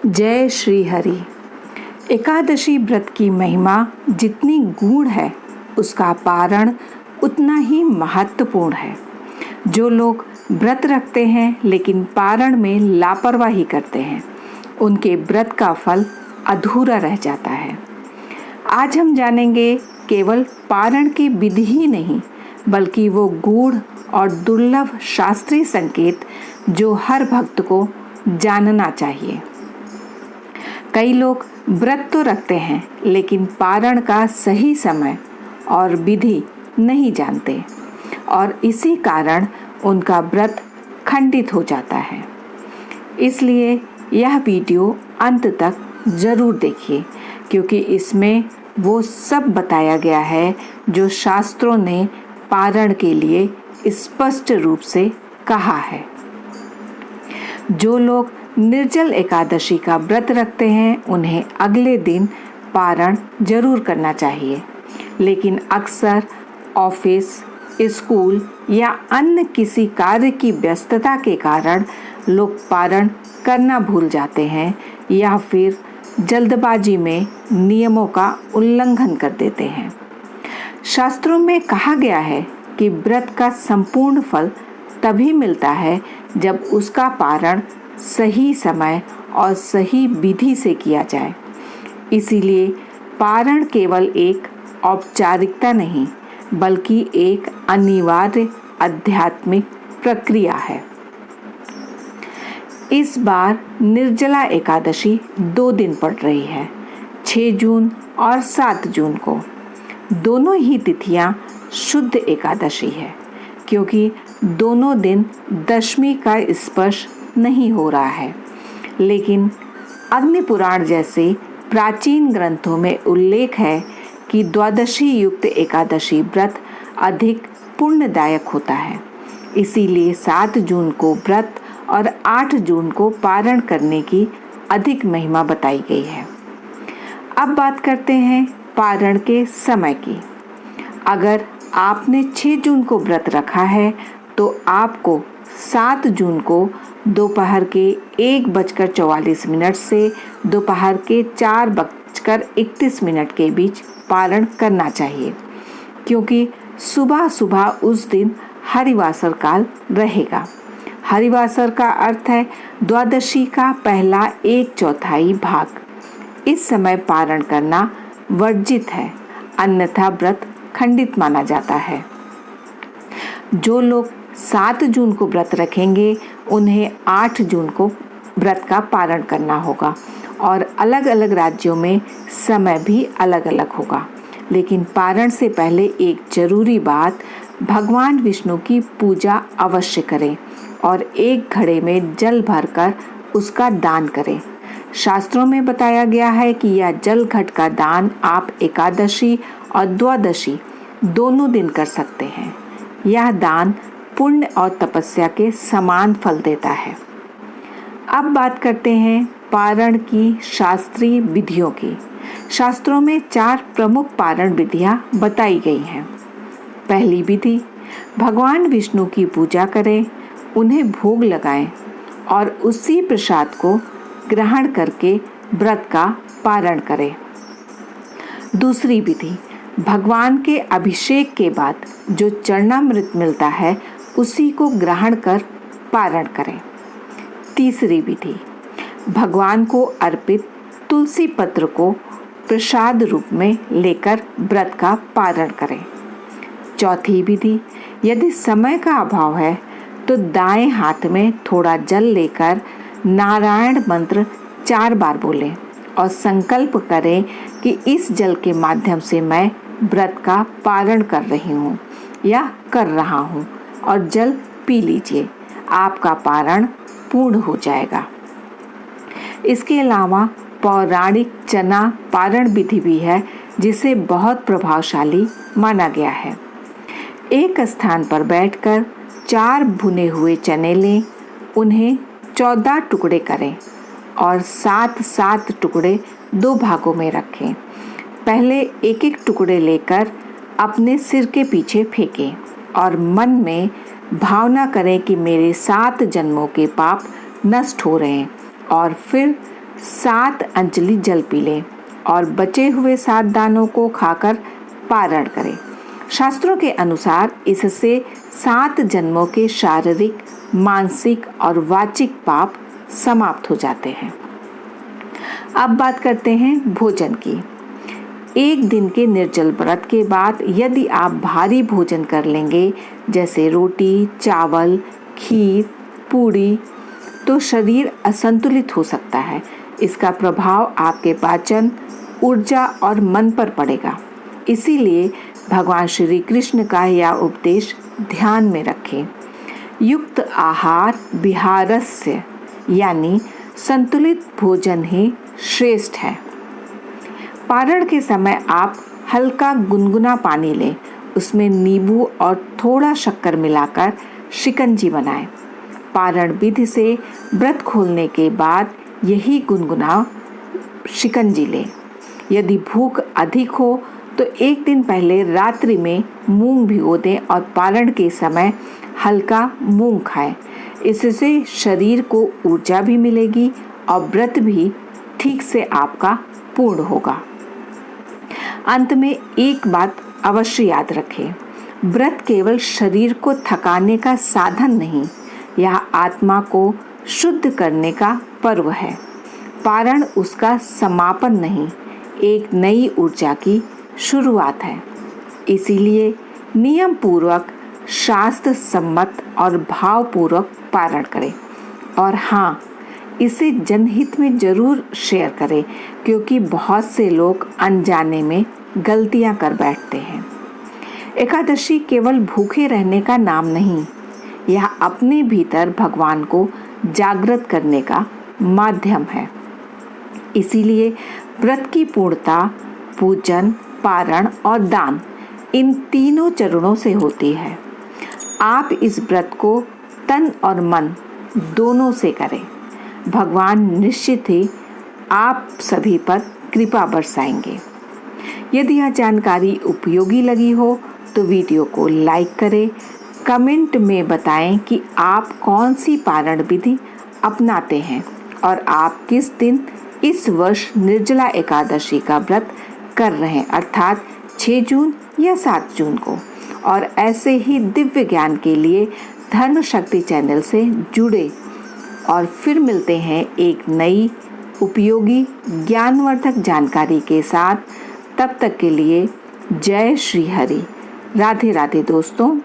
जय श्री हरि। एकादशी व्रत की महिमा जितनी गूढ़ है, उसका पारण उतना ही महत्वपूर्ण है। जो लोग व्रत रखते हैं लेकिन पारण में लापरवाही करते हैं, उनके व्रत का फल अधूरा रह जाता है। आज हम जानेंगे केवल पारण की विधि ही नहीं, बल्कि वो गूढ़ और दुर्लभ शास्त्रीय संकेत जो हर भक्त को जानना चाहिए। कई लोग व्रत तो रखते हैं लेकिन पारण का सही समय और विधि नहीं जानते और इसी कारण उनका व्रत खंडित हो जाता है। इसलिए यह वीडियो अंत तक ज़रूर देखिए, क्योंकि इसमें वो सब बताया गया है जो शास्त्रों ने पारण के लिए स्पष्ट रूप से कहा है। जो लोग निर्जल एकादशी का व्रत रखते हैं, उन्हें अगले दिन पारण जरूर करना चाहिए, लेकिन अक्सर ऑफिस, स्कूल या अन्य किसी कार्य की व्यस्तता के कारण लोग पारण करना भूल जाते हैं या फिर जल्दबाजी में नियमों का उल्लंघन कर देते हैं। शास्त्रों में कहा गया है कि व्रत का संपूर्ण फल तभी मिलता है जब उसका पारण सही समय और सही विधि से किया जाए। इसीलिए पारण केवल एक औपचारिकता नहीं, बल्कि एक अनिवार्य आध्यात्मिक प्रक्रिया है। इस बार निर्जला एकादशी 2 दिन पड़ रही है, 6 जून और 7 जून को। दोनों ही तिथियां शुद्ध एकादशी है, क्योंकि दोनों दिन दशमी का स्पर्श नहीं हो रहा है। लेकिन अग्नि पुराण जैसे प्राचीन ग्रंथों में उल्लेख है कि द्वादशी युक्त एकादशी व्रत अधिक पुण्यदायक होता है। इसीलिए 7 जून को व्रत और 8 जून को पारण करने की अधिक महिमा बताई गई है। अब बात करते हैं पारण के समय की। अगर आपने 6 जून को व्रत रखा है तो आपको 7 जून को दोपहर के 1:44 से दोपहर के 4:31 के बीच पारण करना चाहिए, क्योंकि सुबह सुबह उस दिन हरिवासर काल रहेगा। हरिवासर का अर्थ है द्वादशी का पहला 1/4 भाग। इस समय पारण करना वर्जित है, अन्यथा व्रत खंडित माना जाता है। जो लोग 7 जून को व्रत रखेंगे, उन्हें 8 जून को व्रत का पारण करना होगा और अलग अलग राज्यों में समय भी अलग अलग होगा। लेकिन पारण से पहले एक जरूरी बात, भगवान विष्णु की पूजा अवश्य करें और एक घड़े में जल भरकर उसका दान करें। शास्त्रों में बताया गया है कि यह जल घट का दान आप एकादशी और द्वादशी दोनों दिन कर सकते हैं। यह दान पुण्य और तपस्या के समान फल देता है। अब बात करते हैं पारण की शास्त्रीय विधियों की। शास्त्रों में 4 प्रमुख पारण विधियां बताई गई हैं। पहली विधि, भगवान विष्णु की पूजा करें, उन्हें भोग लगाएं और उसी प्रसाद को ग्रहण करके व्रत का पारण करें। दूसरी विधि, भगवान के अभिषेक के बाद जो चरणामृत मिलता है, उसी को ग्रहण कर पारण करें। तीसरी विधि, भगवान को अर्पित तुलसी पत्र को प्रसाद रूप में लेकर व्रत का पारण करें। चौथी विधि, यदि समय का अभाव है तो दाएं हाथ में थोड़ा जल लेकर नारायण मंत्र 4 बार बोलें और संकल्प करें कि इस जल के माध्यम से मैं व्रत का पारण कर रही हूँ या कर रहा हूँ, और जल पी लीजिए। आपका पारण पूर्ण हो जाएगा। इसके अलावा पौराणिक चना पारण विधि भी है, जिसे बहुत प्रभावशाली माना गया है। एक स्थान पर बैठकर 4 भुने हुए चने लें, उन्हें 14 टुकड़े करें और 7-7 टुकड़े 2 भागों में रखें। पहले एक टुकड़े लेकर अपने सिर के पीछे फेंकें और मन में भावना करें कि मेरे 7 जन्मों के पाप नष्ट हो रहे हैं, और फिर 7 अंजलि जल पी लें और बचे हुए 7 दानों को खाकर पारण करें। शास्त्रों के अनुसार इससे 7 जन्मों के शारीरिक, मानसिक और वाचिक पाप समाप्त हो जाते हैं। अब बात करते हैं भोजन की। एक दिन के निर्जल व्रत के बाद यदि आप भारी भोजन कर लेंगे, जैसे रोटी, चावल, खीर, पूड़ी, तो शरीर असंतुलित हो सकता है। इसका प्रभाव आपके पाचन, ऊर्जा और मन पर पड़ेगा। इसीलिए भगवान श्री कृष्ण का यह उपदेश ध्यान में रखें। युक्त आहार विहारस्य, यानी संतुलित भोजन ही श्रेष्ठ है। पारण के समय आप हल्का गुनगुना पानी लें, उसमें नींबू और थोड़ा शक्कर मिलाकर शिकंजी बनाएं। पारण विधि से व्रत खोलने के बाद यही गुनगुना शिकंजी लें। यदि भूख अधिक हो तो एक दिन पहले रात्रि में मूंग भिगो दें और पारण के समय हल्का मूंग खाएं। इससे शरीर को ऊर्जा भी मिलेगी और व्रत भी ठीक से आपका पूर्ण होगा। अंत में एक बात अवश्य याद रखें, व्रत केवल शरीर को थकाने का साधन नहीं, यह आत्मा को शुद्ध करने का पर्व है। पारण उसका समापन नहीं, एक नई ऊर्जा की शुरुआत है। इसीलिए नियम पूर्वक, शास्त्र सम्मत और भावपूर्वक पारण करें। और हाँ, इसे जनहित में जरूर शेयर करें, क्योंकि बहुत से लोग अनजाने में गलतियां कर बैठते हैं। एकादशी केवल भूखे रहने का नाम नहीं, यह अपने भीतर भगवान को जागृत करने का माध्यम है। इसीलिए व्रत की पूर्णता पूजन, पारण और दान, इन तीनों चरणों से होती है। आप इस व्रत को तन और मन दोनों से करें। भगवान निश्चित ही आप सभी पर कृपा बरसाएंगे। यदि यह जानकारी उपयोगी लगी हो तो वीडियो को लाइक करें, कमेंट में बताएं कि आप कौन सी पारण विधि अपनाते हैं और आप किस दिन इस वर्ष निर्जला एकादशी का व्रत कर रहे हैं, अर्थात 6 जून या 7 जून को। और ऐसे ही दिव्य ज्ञान के लिए धर्म शक्ति चैनल से जुड़े और फिर मिलते हैं एक नई उपयोगी ज्ञानवर्धक जानकारी के साथ। तब तक के लिए जय श्री हरि। राधे राधे दोस्तों।